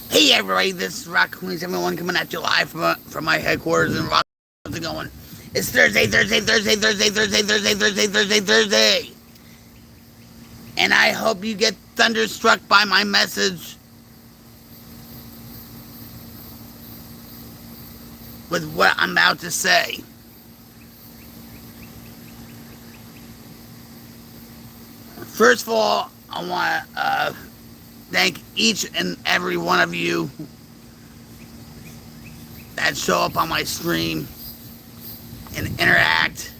Hey everybody, this is Rock Queen 71 coming at you live from my headquarters in Rock. How's it going? It's Thursday. And I hope you get thunderstruck by my message with what I'm about to say. First of all, I want to thank each and every one of you that show up on my stream and interact.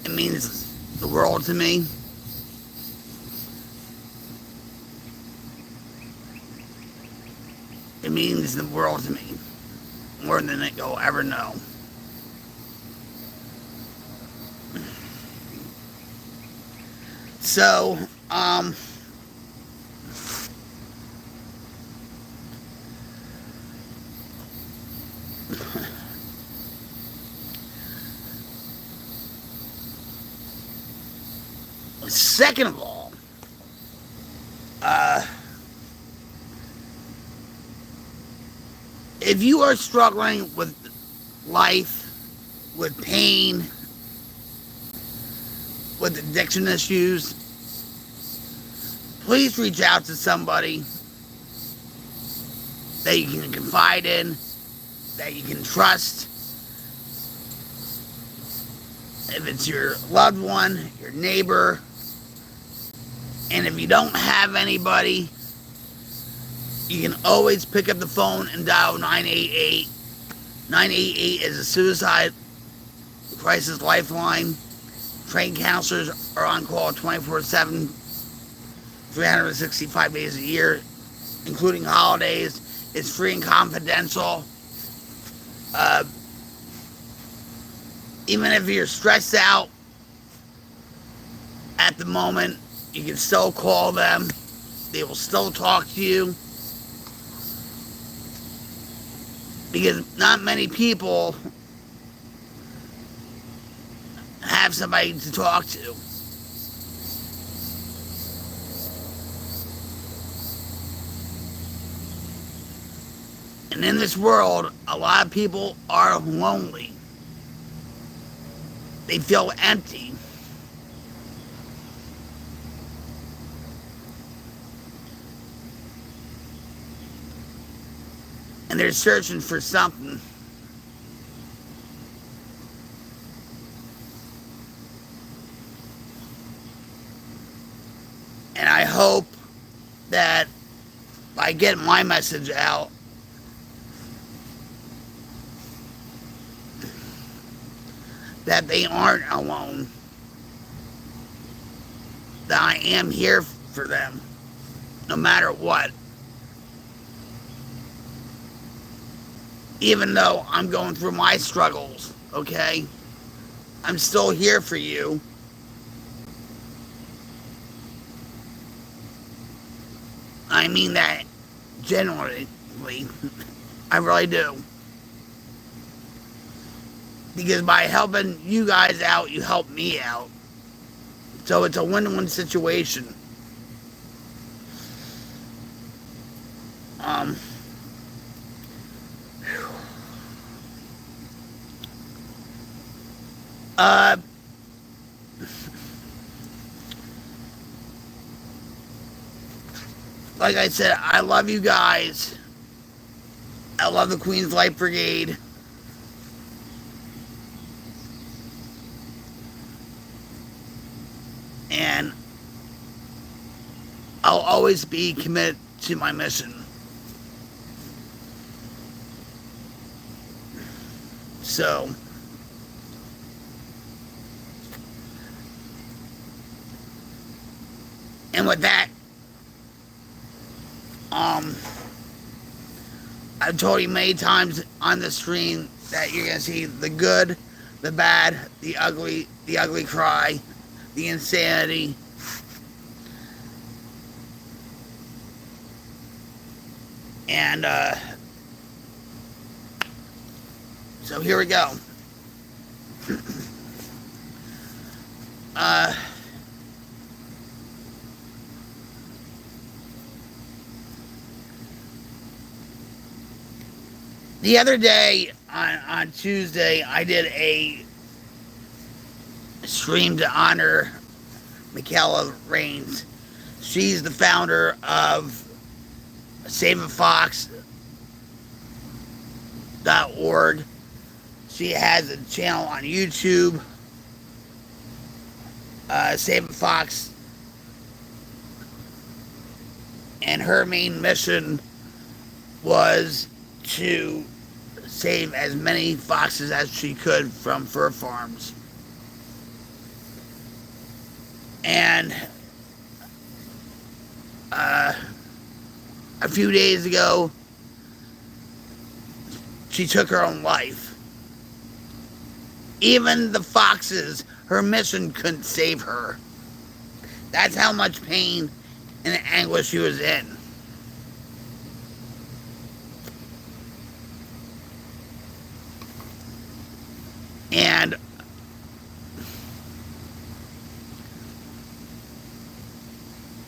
It means the world to me. It means the world to me, more than you'll ever know. So, second of all, if you are struggling with life, with pain, with addiction issues, please reach out to somebody that you can confide in, that you can trust. If it's your loved one, your neighbor, and if you don't have anybody, you can always pick up the phone and dial 988. 988 is a suicide crisis lifeline. Trained counselors are on call 24/7, 365 days a year, including holidays. It's free and confidential. Even if you're stressed out at the moment, you can still call them. They will still talk to you. Because not many people have somebody to talk to. And in this world, a lot of people are lonely. They feel empty. And they're searching for something. And I hope that by getting my message out, that they aren't alone. That I am here for them, no matter what. Even though I'm going through my struggles, okay? I'm still here for you. I mean that genuinely. I really do. Because by helping you guys out, you help me out. So it's a win-win situation. Like I said, I love you guys. I love the Queen's Life Brigade. And I'll always be committed to my mission. So, and with that, I've told you many times on the screen that you're gonna see the good, the bad, the ugly cry, the insanity. And so here we go. The other day, on Tuesday, I did a stream to honor Michaela Raines. She's the founder of SaveAFox.org. She has a channel on YouTube, Save a Fox, and her main mission was to save as many foxes as she could from fur farms. And a few days ago, she took her own life. Even the foxes, her mission couldn't save her. That's how much pain and anguish she was in. And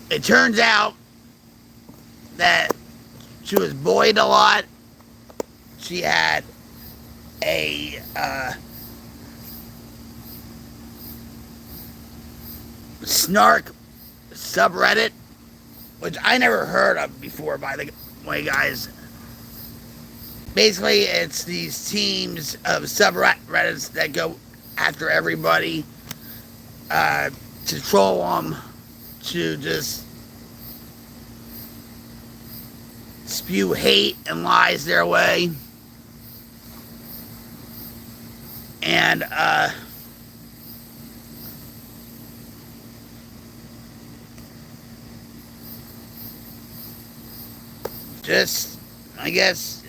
it turns out that she was bullied a lot. She had a snark subreddit, which I never heard of before, by the way, guys. Basically, it's these teams of subreddits that go after everybody to troll them, to just spew hate and lies their way. And just, I guess,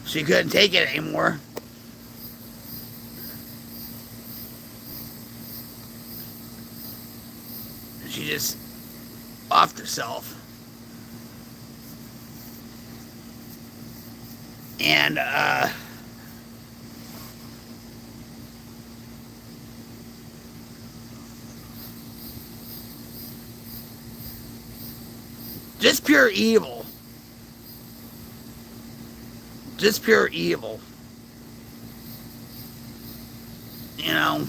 she couldn't take it anymore. She just offed herself. And just pure evil. Just pure evil. You know,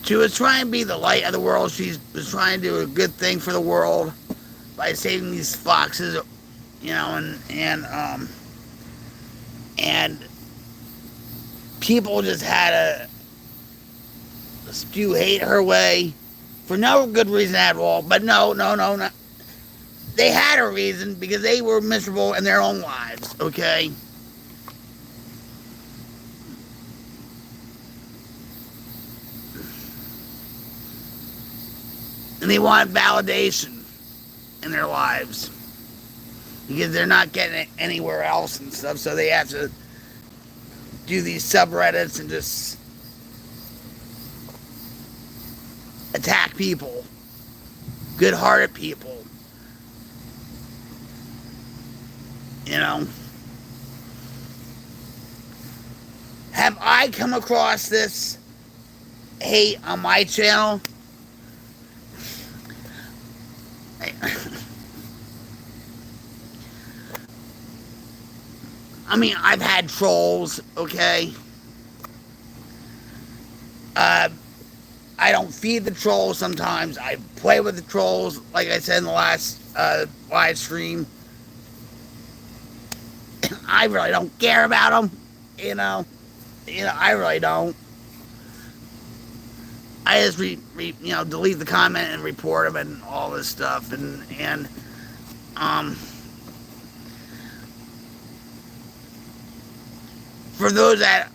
she was trying to be the light of the world. She was trying to do a good thing for the world by saving these foxes, you know, and people just had to spew hate her way for no good reason at all. But no. They had a reason, because they were miserable in their own lives, okay? And they want validation in their lives, because they're not getting it anywhere else and stuff, so they have to do these subreddits and just attack people, good-hearted people. You know, have I come across this hate on my channel? I mean, I've had trolls, okay? I don't feed the trolls sometimes. I play with the trolls, like I said in the last live stream. I really don't care about them, you know. I really don't. I just delete the comment and report them and all this stuff, and um, for those that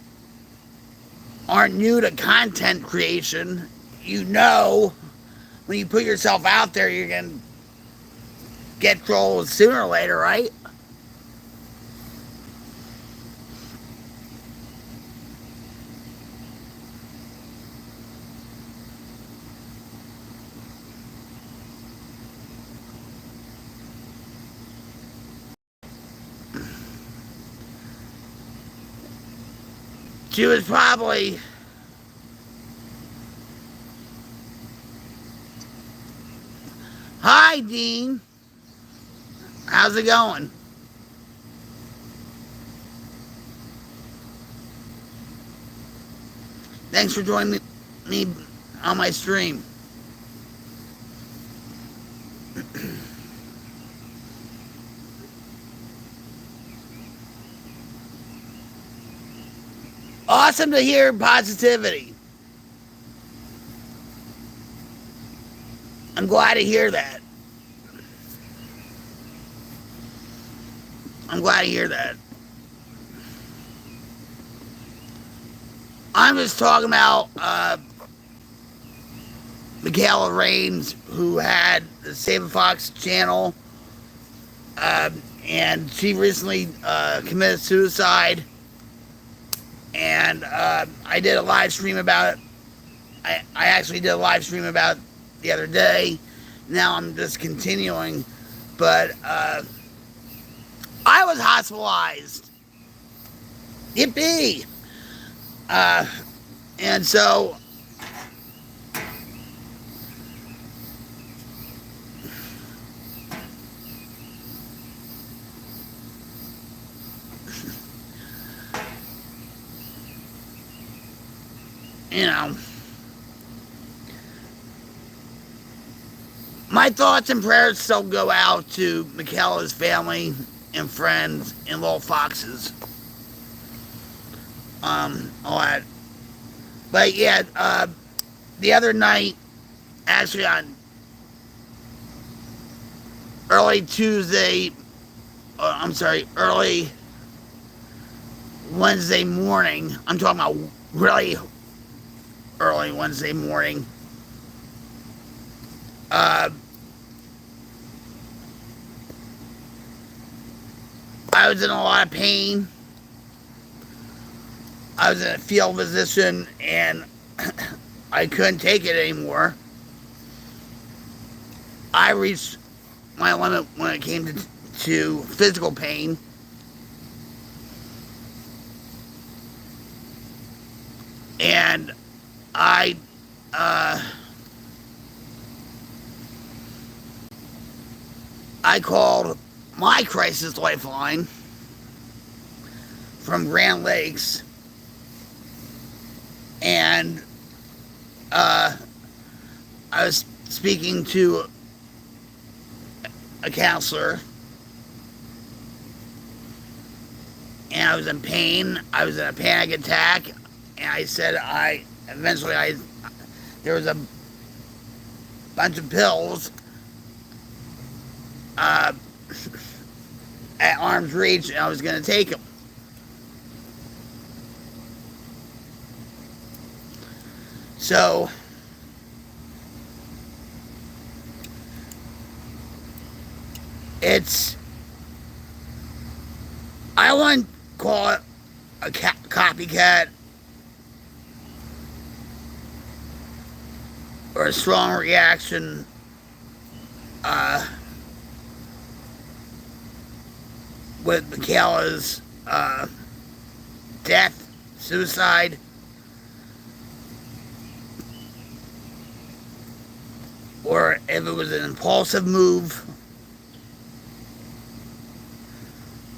aren't new to content creation, when you put yourself out there, you're gonna get trolls sooner or later, right? She was probably. Hi, Dean. How's it going? Thanks for joining me on my stream. Awesome to hear positivity. I'm glad to hear that. I'm glad to hear that. I'm just talking about Michaela Raines, who had the Save a Fox channel, and she recently committed suicide. And I did a live stream about it. I actually did a live stream about it the other day. Now I'm just continuing. But I was hospitalized. Yippee! And so, my thoughts and prayers still go out to Michaela's family and friends and little foxes. All that. But yeah, the other night, actually on early Wednesday morning. I'm talking about really early Wednesday morning. I was in a lot of pain. I was in a fetal position and I couldn't take it anymore. I reached my limit when it came to physical pain. And I called my crisis lifeline from Grand Lakes, and I was speaking to a counselor, and I was in pain. I was in a panic attack, and I said there was a bunch of pills at arm's reach, and I was going to take them. So I wouldn't call it a copycat or a strong reaction with Michaela's death, suicide. Or if it was an impulsive move.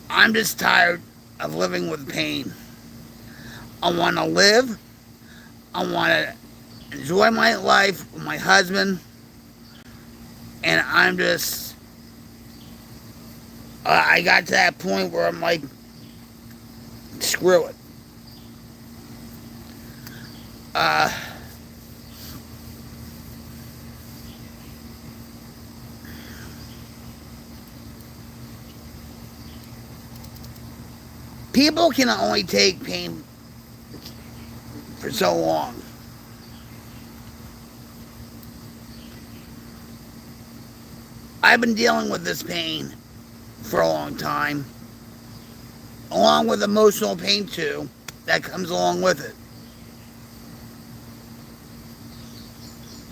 I'm just tired of living with pain. I want to live. I want to enjoy my life with my husband. And I'm just... I got to that point where I'm like, screw it. Uh, People can only take pain for so long. I've been dealing with this pain for a long time, along with emotional pain too, that comes along with it.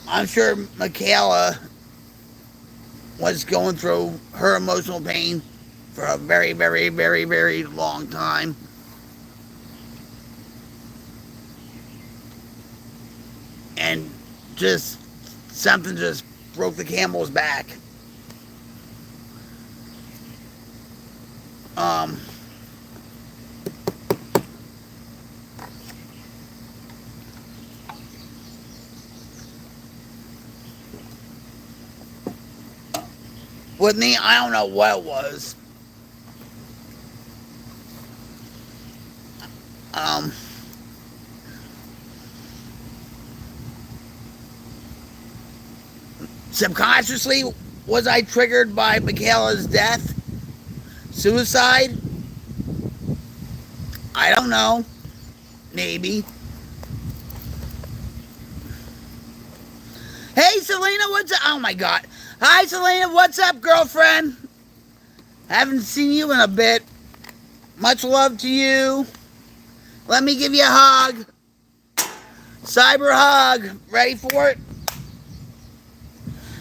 I'm sure Michaela was going through her emotional pain for a very, very, very, very long time. And just something just broke the camel's back. Um, with me, I don't know what it was. Um, Subconsciously, was I triggered by Michaela's death? Suicide? I don't know. Maybe. Hey, Selena, what's up? Oh my God. Hi, Selena, what's up, girlfriend? Haven't seen you in a bit. Much love to you. Let me give you a hug. Cyber hug. Ready for it?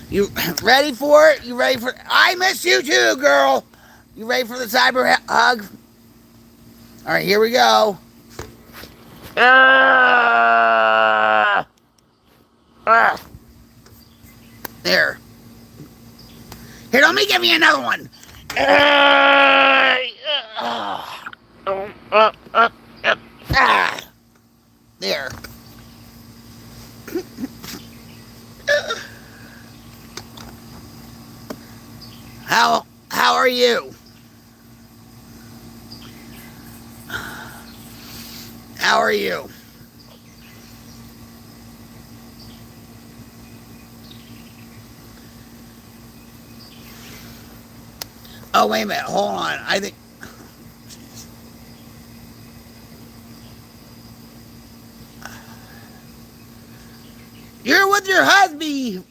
You ready for it? You ready for it? I miss you too, girl. You ready for the cyber hug? All right, here we go. There. Here, let me give you another one. There. How are you? How are you? Oh, wait a minute. Hold on. I think. You're with your hubby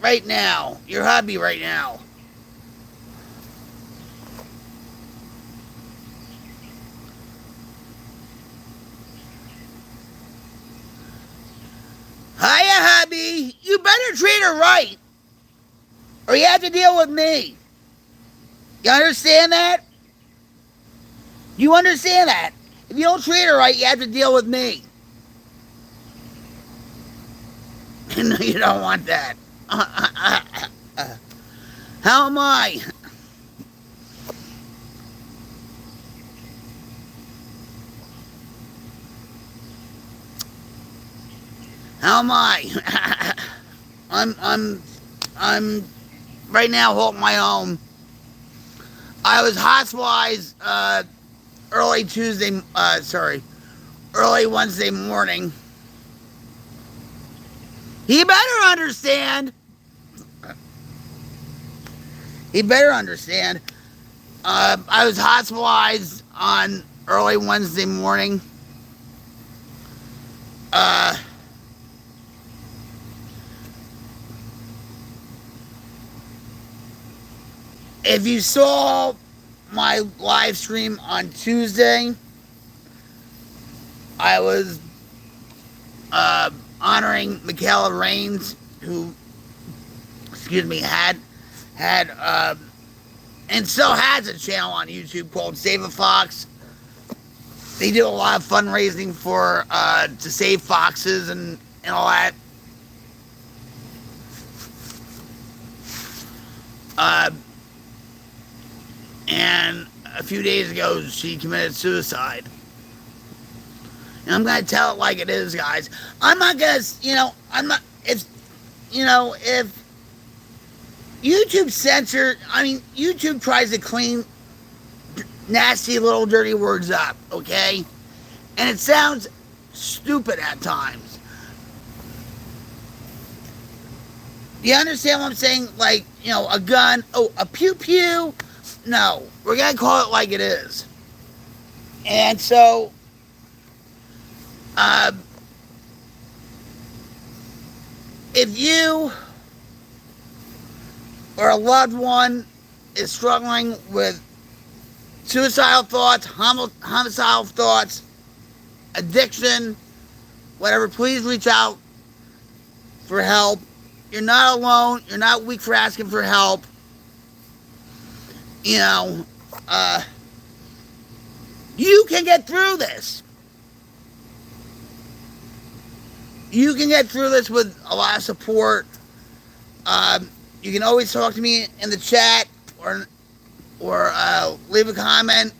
right now. Your hubby right now. Hiya, hubby. You better treat her right, or you have to deal with me. You understand that? You understand that? If you don't treat her right, you have to deal with me. No, you don't want that. How am I? How am I? I'm right now holding my own. I was hospitalized early Wednesday morning. He better understand. He better understand. I was hospitalized on early Wednesday morning. If you saw my live stream on Tuesday, I was honoring Michaela Raines, who, had and still has a channel on YouTube called Save a Fox. They do a lot of fundraising for to save foxes and all that. And a few days ago, she committed suicide. And I'm gonna tell it like it is, guys. I'm not gonna, I'm not. If YouTube YouTube tries to clean nasty little dirty words up, okay? And it sounds stupid at times. Do you understand what I'm saying? Like, a gun, oh, a pew pew. No, we're going to call it like it is. And so, uh, if you or a loved one is struggling with suicidal thoughts, homicidal thoughts, addiction, whatever, please reach out for help. You're not alone. You're not weak for asking for help. You can get through this. You can get through this with a lot of support. You can always talk to me in the chat or leave a comment,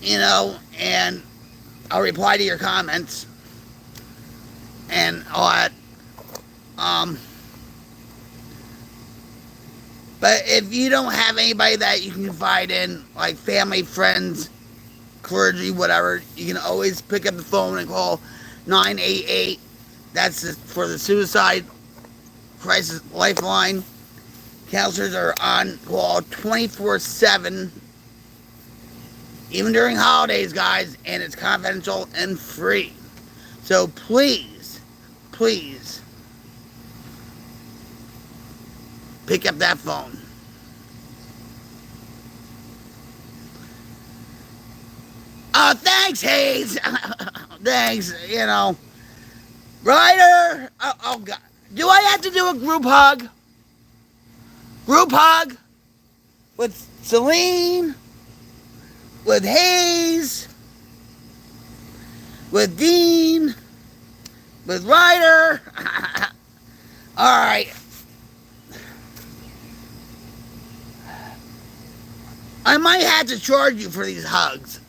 and I'll reply to your comments and all that. But if you don't have anybody that you can confide in, like family, friends, clergy, whatever, you can always pick up the phone and call 988. That's for the suicide crisis lifeline. Counselors are on call 24/7, even during holidays, guys, and it's confidential and free. So please pick up that phone. Oh, thanks, Hayes. Thanks, Ryder. Oh, God. Do I have to do a group hug? Group hug? With Celine? With Hayes? With Dean? With Ryder? All right. I might have to charge you for these hugs.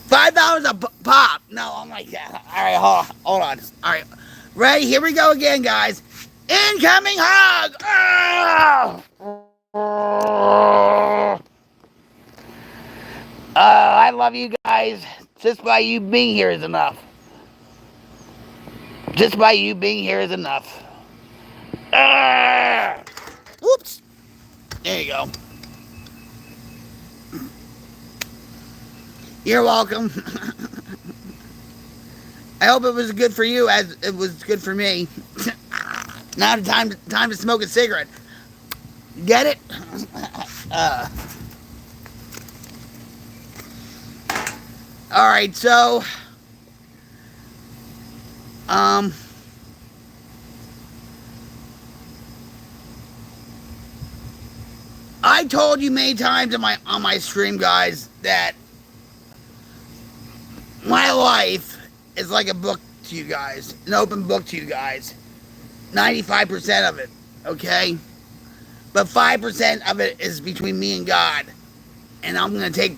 $5 a pop. No, I'm like, yeah. All right, hold on. All right. Ready? Here we go again, guys. Incoming hug. I love you guys. Just by you being here is enough. Just by you being here is enough. Whoops. There you go. You're welcome. I hope it was good for you as it was good for me. Now time to smoke a cigarette. Get it? All right, so I told you many times on my stream, guys, that my life is like a book to you guys, an open book to you guys. 95% of it, okay? But 5% of it is between me and God. And I'm going to take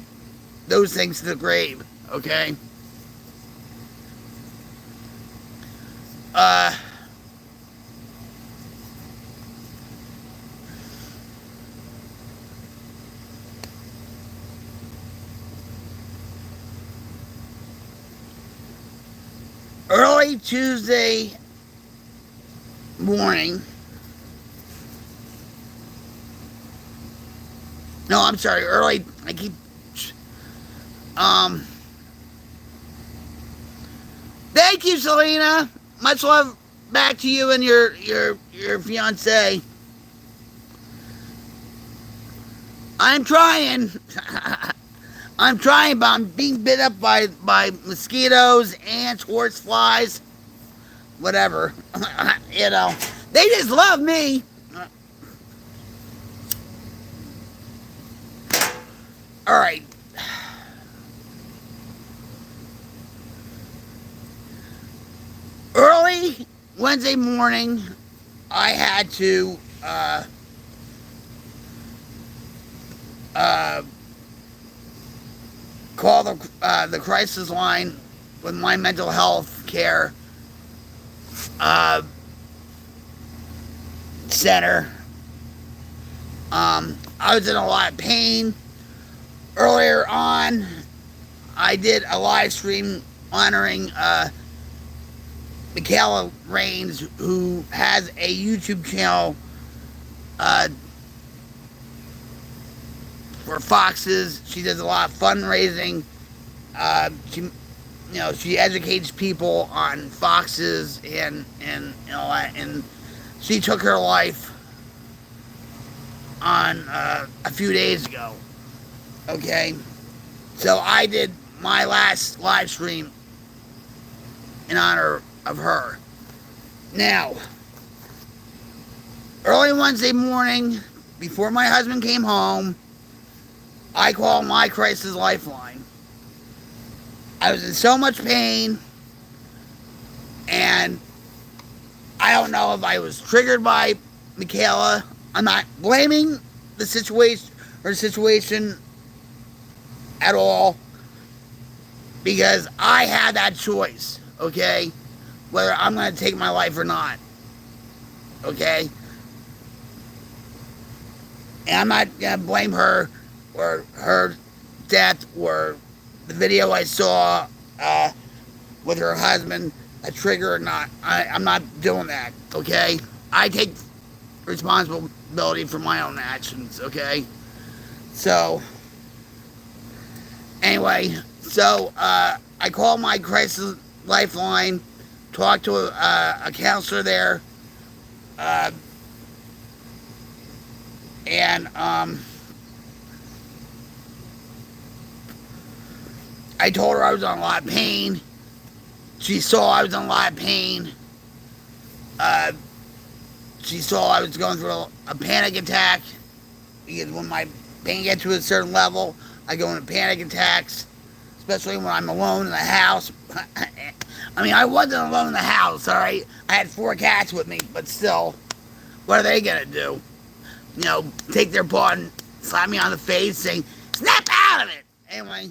those things to the grave, okay? Early Tuesday morning. No, I'm sorry. Early. I keep. Thank you, Selena. Much love back to you and your fiance. I'm trying. I'm trying, but I'm being bit up by mosquitoes, ants, horse flies, whatever. They just love me. All right. Early Wednesday morning, I had to call the crisis line with my mental health care center. I was in a lot of pain earlier on, I did a live stream honoring Michaela Raines, who has a YouTube channel uh, for foxes. She does a lot of fundraising. She educates people on foxes and all that. And she took her life on a few days ago. Okay, so I did my last live stream in honor of her. Now, early Wednesday morning, before my husband came home, I called my crisis lifeline. I was in so much pain, and I don't know if I was triggered by Michaela. I'm not blaming the situation at all, because I had that choice, okay, whether I'm going to take my life or not, okay? And I'm not going to blame her or her death or the video I saw with her husband, a trigger or not. I'm not doing that, okay? I take responsibility for my own actions, okay? So, anyway, I called my crisis lifeline, talked to a counselor there, and I told her I was in a lot of pain. She saw I was in a lot of pain. She saw I was going through a panic attack, because when my pain gets to a certain level, I go into panic attacks, especially when I'm alone in the house. I mean, I wasn't alone in the house, all right? I had 4 cats with me, but still, what are they going to do? Take their paw and slap me on the face saying, snap out of it! Anyway,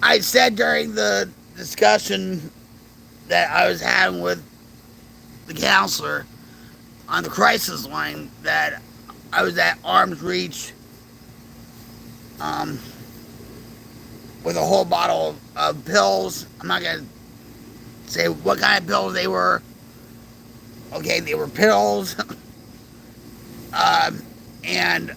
I said during the discussion that I was having with the counselor on the crisis line that I was at arm's reach with a whole bottle of pills. I'm not going to say what kind of pills they were. Okay, they were pills. And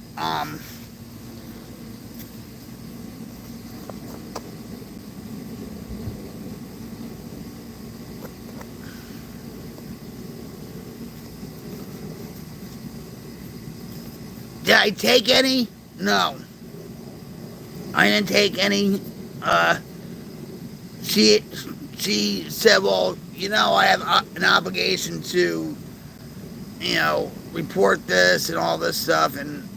did I take any? No. I didn't take any. She said, well, I have an obligation to, report this and all this stuff. And,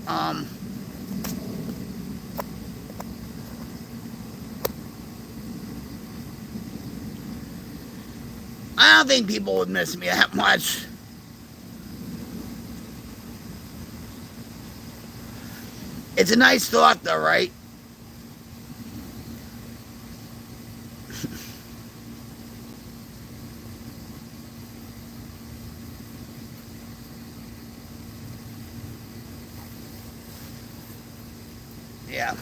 I don't think people would miss me that much. It's a nice thought, though, right? Yeah.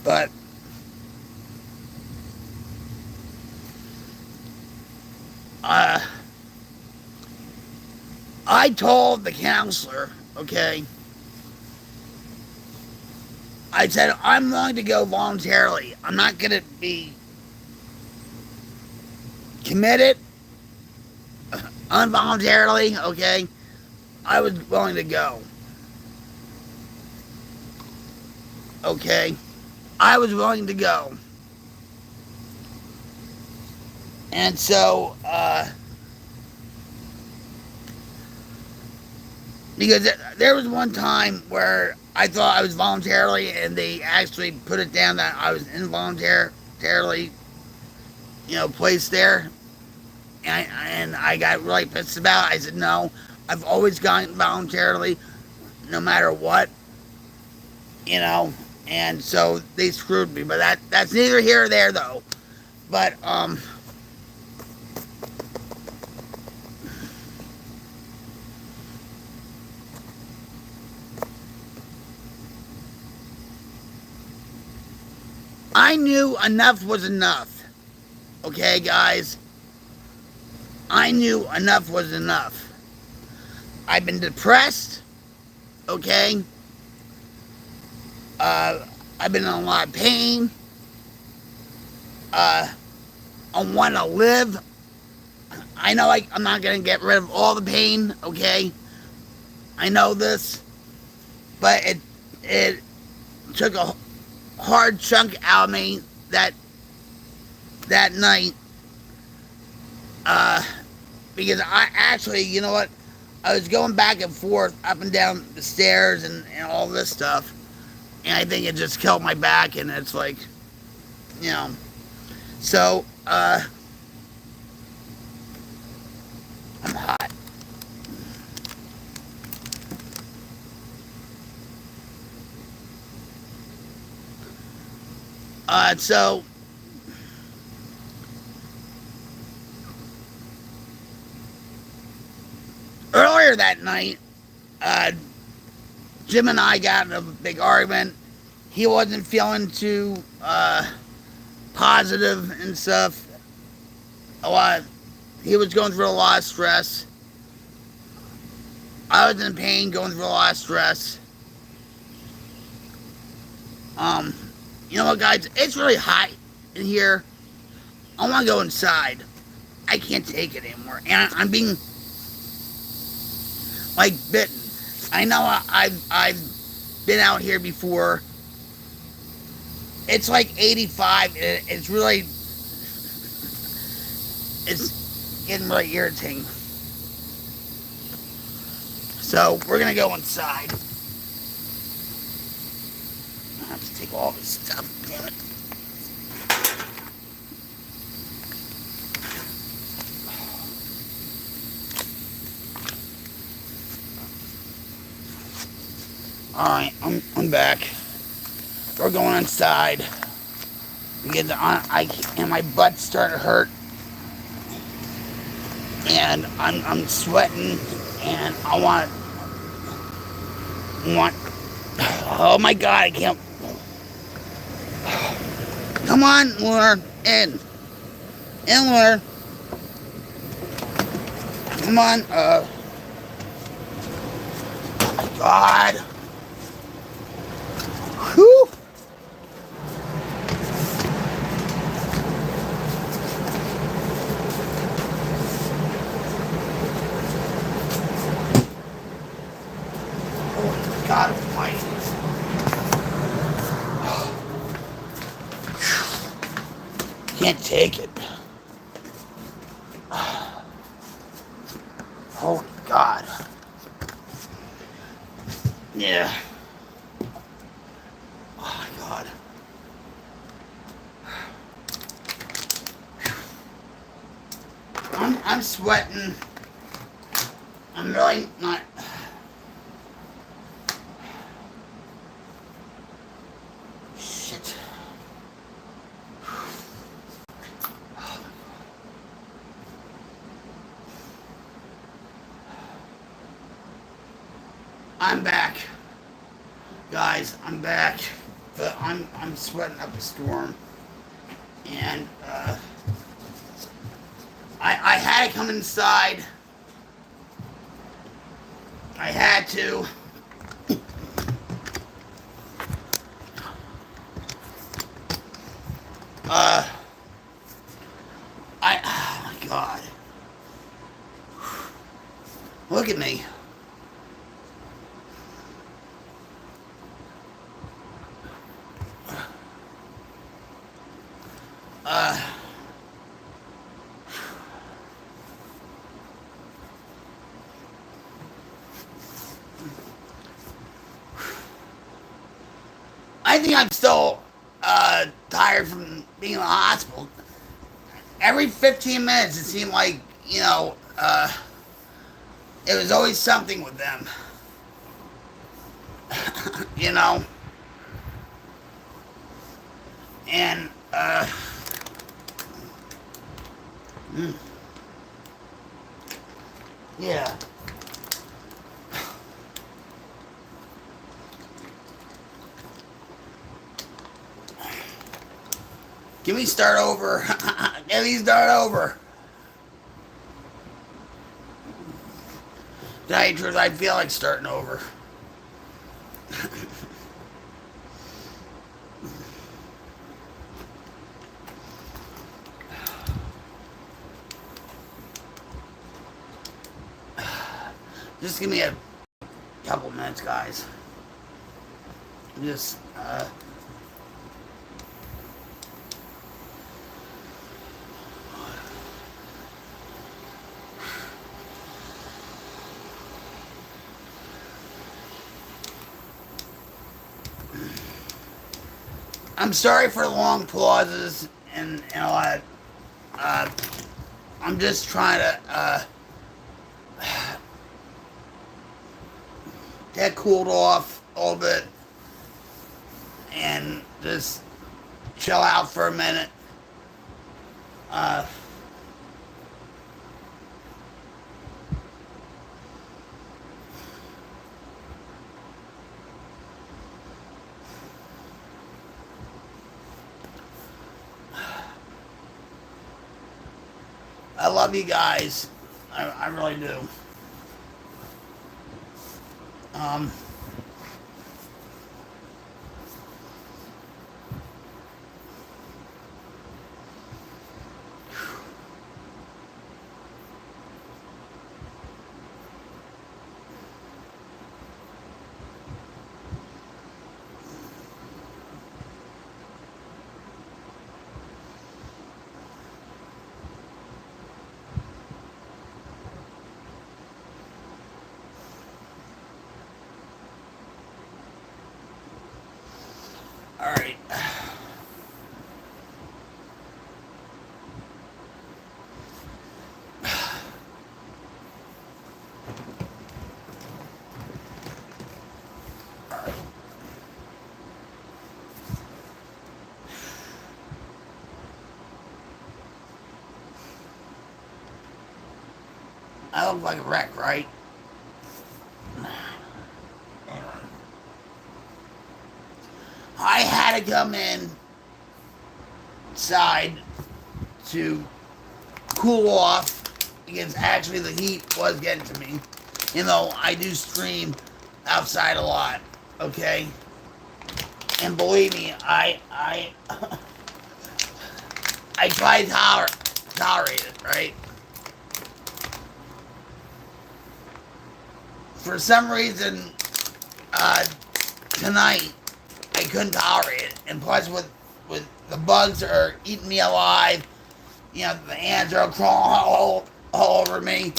But I told the counselor, okay, I said, I'm willing to go voluntarily. I'm not going to be committed involuntarily, okay? I was willing to go. Okay? I was willing to go. And so, because there was one time where I thought I was voluntarily, and they actually put it down that I was involuntarily, placed there. And I got really pissed about it. I said, no, I've always gone voluntarily, no matter what, and so they screwed me. But that's neither here or there, though. But, I knew enough was enough. Okay, guys? I knew enough was enough. I've been depressed, okay? Uh, I've been in a lot of pain. I want to live. I know I'm not going to get rid of all the pain, okay? I know this, but it took a hard chunk out of me that night, because I actually, you know what? I was going back and forth, up and down the stairs and all this stuff, and I think it just killed my back, and it's like, you know. So, I'm hot. So, earlier that night, Jim and I got in a big argument. He wasn't feeling too positive and stuff. He was going through a lot of stress. I was in pain, going through a lot of stress. Um, you know what, guys? It's really hot in here. I want to go inside. I can't take it anymore, and I'm being like bitten. I know I've been out here before. It's like 85. It's really, it's getting really irritating. So we're gonna go inside. I have to take all this stuff. Damn it. All right, I'm back. We're going inside. Because and my butt's starting to hurt, and I'm sweating, and I want. Oh my God! I can't. Come on, Lunar, in, Lunar. Come on. Oh my God. Whew. God almighty. Can't take it. Holy God. Yeah. Oh my God. I'm sweating. I'm really not. Shit. I'm back, guys. I'm back, but I'm sweating up a storm, and I had to come inside. I had to. Oh my God. Look at me. I think I'm still tired from being in the hospital. Every 15 minutes, it seemed like, you know, it was always something with them. You know? And, yeah. Give me start over. Give me start over. To tell you the truth, I feel like starting over. Just give me a couple minutes, guys. Just, I'm sorry for the long pauses and a lot. I'm just trying to get cooled off a little bit and just chill out for a minute. I love you guys. I really do. All right. I look like a wreck, right? I had to come inside to cool off because actually the heat was getting to me. You know, I do stream outside a lot, okay? And believe me, I try to tolerate it, right? For some reason, tonight, I couldn't tolerate it. And plus, with the bugs are eating me alive, you know, the ants are crawling all over me.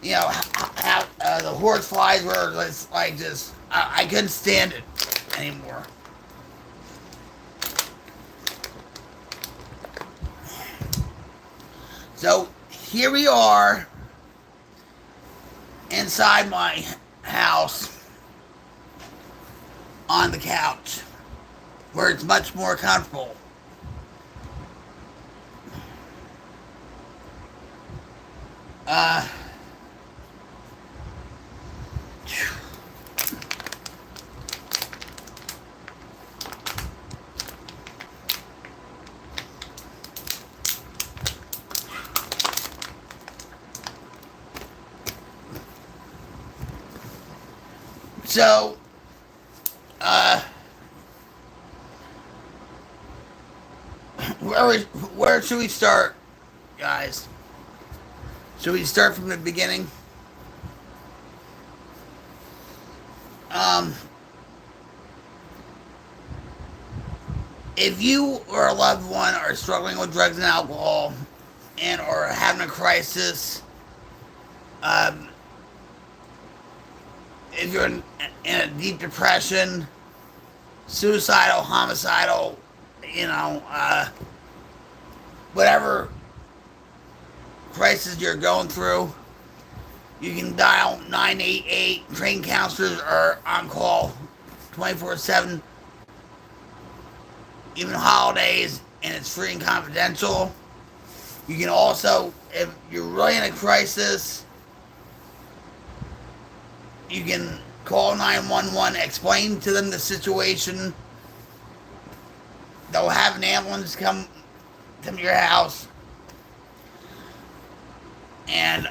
You know, how the horse flies were just like just, I couldn't stand it anymore. So here we are inside my house on the couch where it's much more comfortable. So, where should we start, guys? Should we start from the beginning? If you or a loved one are struggling with drugs and alcohol and or having a crisis, if you're in a deep depression, suicidal, homicidal, you know, whatever crisis you're going through, you can dial 988. Trained counselors are on call 24/7, even holidays, and it's free and confidential. You can also, if you're really in a crisis, you can call 911, explain to them the situation. They'll have an ambulance come come to your house, and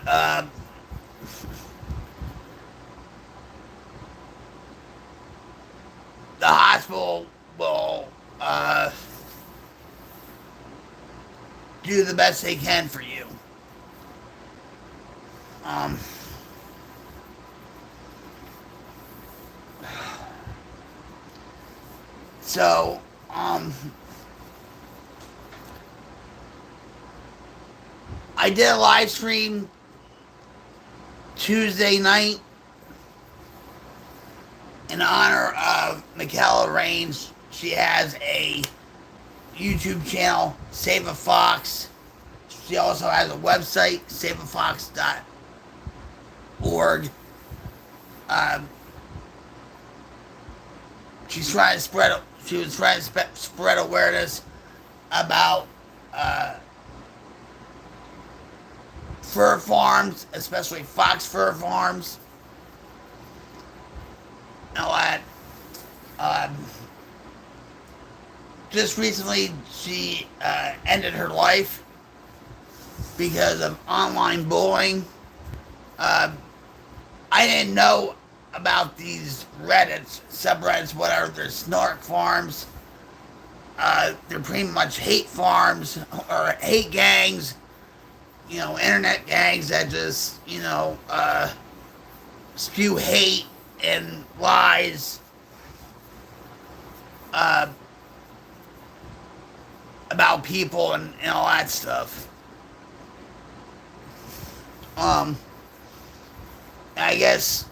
the hospital will do the best they can for you. Um, so, I did a live stream Tuesday night in honor of Michaela Raines. She has a YouTube channel, Save a Fox. She also has a website, saveafox.org. She's trying to spread. She was trying to spread awareness about fur farms, especially fox fur farms. Now, just recently, she ended her life because of online bullying. I didn't know about these Reddits, subreddits, whatever. They're snark farms. They're pretty much hate farms or hate gangs. You know, internet gangs that just, spew hate and lies about people and all that stuff. I guess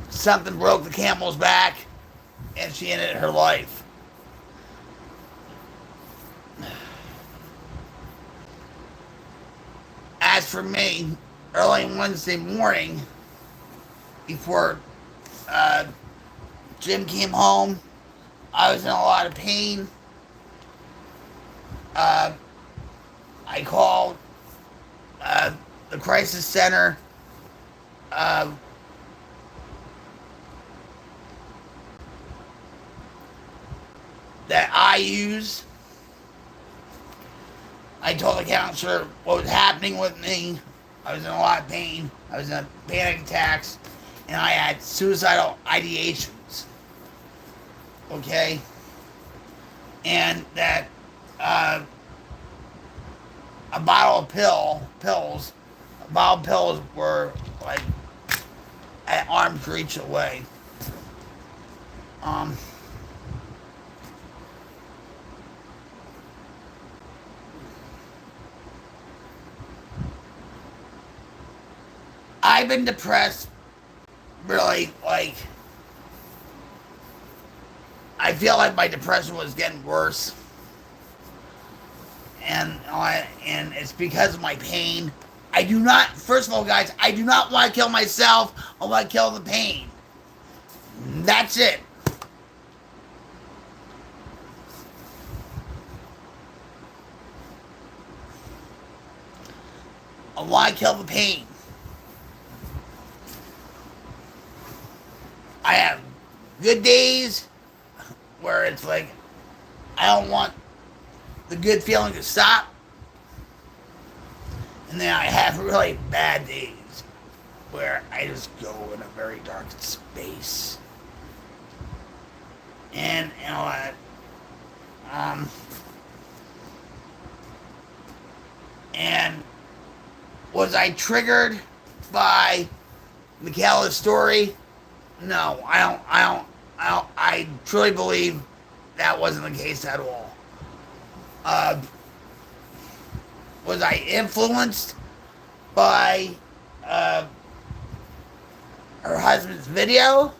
something broke the camel's back and she ended her life. As for me, early Wednesday morning, before Jim came home, I was in a lot of pain. I called the crisis center. That I use. I told the counselor what was happening with me. I was in a lot of pain. I was in panic attacks, and I had suicidal ideations. Okay, and that a bottle of pills were like at arm's reach away. I've been depressed, really, like, I feel like my depression was getting worse. And it's because of my pain. I do not, first of all, guys, I do not want to kill myself. I want to kill the pain. That's it. I want to kill the pain. I have good days where it's like, I don't want the good feeling to stop. And then I have really bad days where I just go in a very dark space. And, you know what? And was I triggered by Michaela's story? No, I truly believe that wasn't the case at all. Was I influenced by her husband's video?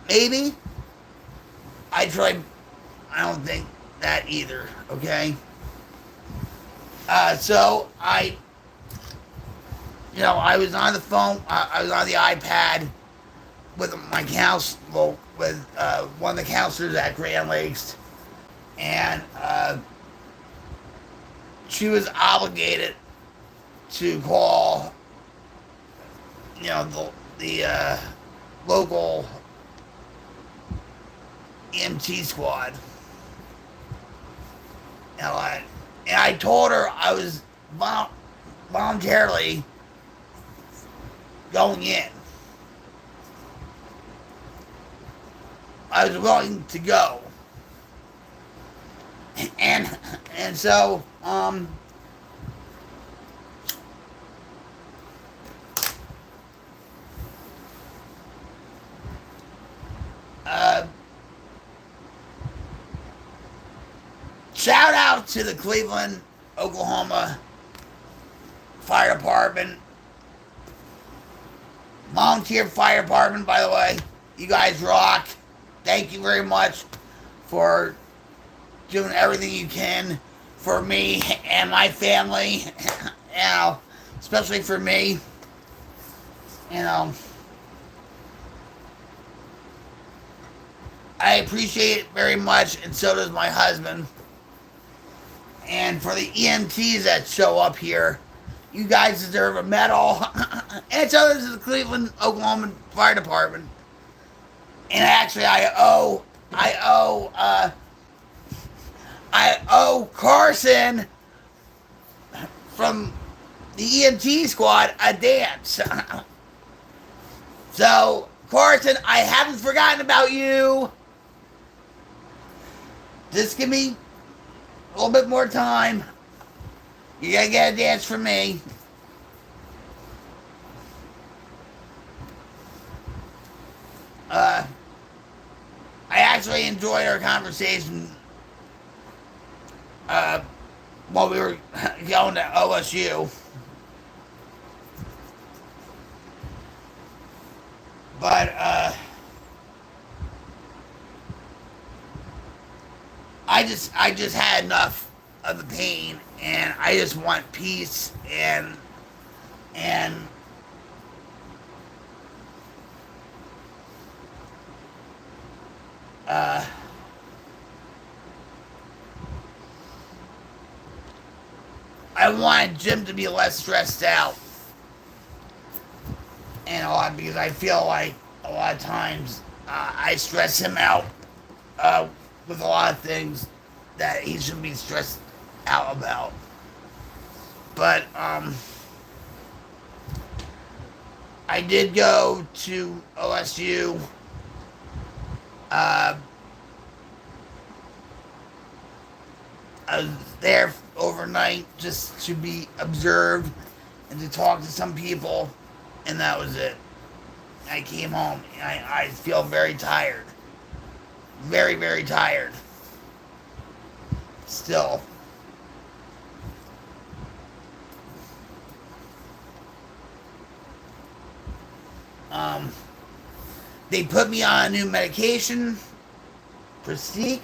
Maybe. I don't think that either, okay? So I was on the phone, I was on the iPad with my with one of the counselors at Grand Lakes, and she was obligated to call, the local EMT squad. And I told her I was voluntarily going in. I was willing to go. And so shout out to the Cleveland, Oklahoma Fire Department. Volunteer Fire Department, by the way. You guys rock. Thank you very much for doing everything you can for me and my family. You know, especially for me. You know, I appreciate it very much, and so does my husband. And for the EMTs that show up here, you guys deserve a medal. And so does the Cleveland, Oklahoma Fire Department. And actually, I owe Carson from the EMT squad a dance. So, Carson, I haven't forgotten about you. Just give me a little bit more time. You gotta get a dance from me. I actually enjoyed our conversation while we were going to OSU. But I just had enough of the pain, and I just want peace and I wanted Jim to be less stressed out, and a lot, because I feel like a lot of times I stress him out with a lot of things that he shouldn't be stressed out about. But I did go to OSU. I was there overnight just to be observed and to talk to some people, and that was it. I came home and I feel very tired. Very, very tired. Still. They put me on a new medication, Prestige.